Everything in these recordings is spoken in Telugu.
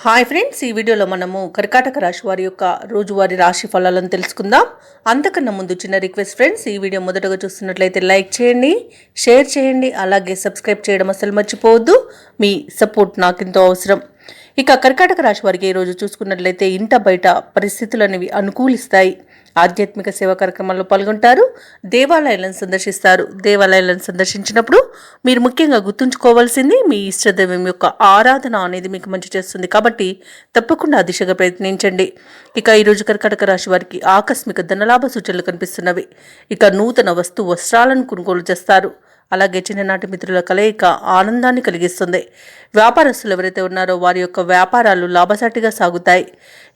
హాయ్ ఫ్రెండ్స్, ఈ వీడియోలో మనము కర్కాటక రాశి వారి యొక్క రోజువారీ రాశి ఫలాలను తెలుసుకుందాం. అంతకన్నా ముందు చిన్న రిక్వెస్ట్ ఫ్రెండ్స్, ఈ వీడియో మొదటగా చూస్తున్నట్లయితే లైక్ చేయండి, షేర్ చేయండి, అలాగే సబ్స్క్రైబ్ చేయడం అసలు మర్చిపోవద్దు. మీ సపోర్ట్ నాకెంతో అవసరం. ఇక కర్కాటక రాశి వారికి ఈ రోజు చూసుకున్నట్లయితే ఇంట బయట పరిస్థితులు అనేవి అనుకూలిస్తాయి. ఆధ్యాత్మిక సేవా కార్యక్రమాల్లో పాల్గొంటారు. దేవాలయాలను సందర్శిస్తారు. దేవాలయాలను సందర్శించినప్పుడు మీరు ముఖ్యంగా గుర్తుంచుకోవాల్సింది మీ ఇష్టదైవం యొక్క ఆరాధన అనేది మీకు మంచి చేస్తుంది. కాబట్టి తప్పకుండా ఆ దిశగా ప్రయత్నించండి. ఇక ఈరోజు కర్కాటక రాశి వారికి ఆకస్మిక ధనలాభ సూచనలు కనిపిస్తున్నవి. ఇక నూతన వస్త్రాలను కొనుగోలు చేస్తారు. అలాగే చిన్ననాటి మిత్రుల కలయిక ఆనందాన్ని కలిగిస్తుంది. వ్యాపారస్తులు ఎవరైతే ఉన్నారో వారి యొక్క వ్యాపారాలు లాభసాటిగా సాగుతాయి.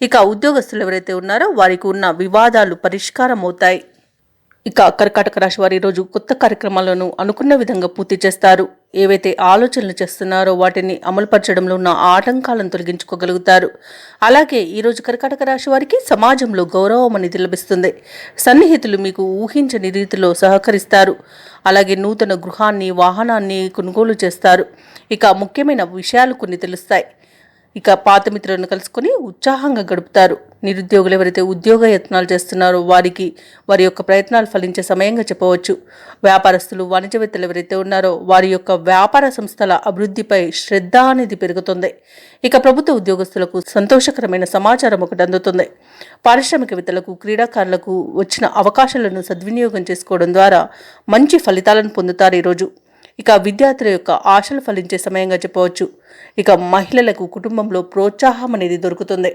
ఇక ఉద్యోగస్తులు ఎవరైతే ఉన్నారో వారికి ఉన్న వివాదాలు పరిష్కారం అవుతాయి. ఇక కర్కాటక రాశి వారి రోజు కొత్త కార్యక్రమాలను అనుకున్న విధంగా పూర్తి చేస్తారు. ఏవైతే ఆలోచనలు చేస్తున్నారో వాటిని అమలుపరచడంలో ఉన్న ఆటంకాలను తొలగించుకోగలుగుతారు. అలాగే ఈరోజు కర్కాటక రాశి వారికి సమాజంలో గౌరవం అనేది లభిస్తుంది. సన్నిహితులు మీకు ఊహించని రీతిలో సహకరిస్తారు. అలాగే నూతన గృహాన్ని, వాహనాన్ని కొనుగోలు చేస్తారు. ఇక ముఖ్యమైన విషయాలు కొన్ని తెలుస్తాయి. ఇక పాత మిత్రులను కలుసుకొని ఉత్సాహంగా గడుపుతారు. నిరుద్యోగులు ఎవరైతే ఉద్యోగ యత్నాలు చేస్తున్నారో వారికి వారి యొక్క ప్రయత్నాలు ఫలించే సమయంగా చెప్పవచ్చు. వ్యాపారస్తులు, వాణిజ్యవేత్తలు ఎవరైతే ఉన్నారో వారి యొక్క వ్యాపార సంస్థల అభివృద్ధిపై శ్రద్ధ అనేది పెరుగుతుంది. ఇక ప్రభుత్వ ఉద్యోగస్తులకు సంతోషకరమైన సమాచారం ఒకటి అందుతుంది. పారిశ్రామికవేత్తలకు, క్రీడాకారులకు వచ్చిన అవకాశాలను సద్వినియోగం చేసుకోవడం ద్వారా మంచి ఫలితాలను పొందుతారు ఈరోజు. ఇక విద్యార్థుల యొక్క ఆశలు ఫలించే సమయంగా చెప్పవచ్చు. ఇక మహిళలకు కుటుంబంలో ప్రోత్సాహం అనేది దొరుకుతుంది.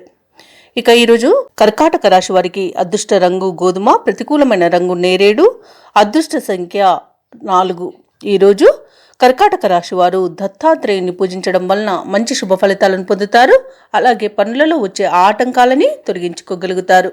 ఇక ఈరోజు కర్కాటక రాశి వారికి అదృష్ట రంగు గోధుమ, ప్రతికూలమైన రంగు నేరేడు, అదృష్ట సంఖ్య 4. ఈరోజు కర్కాటక రాశి వారు దత్తాత్రేయుని పూజించడం వలన మంచి శుభ ఫలితాలను పొందుతారు. అలాగే పనులలో వచ్చే ఆటంకాలని తొలగించుకోగలుగుతారు.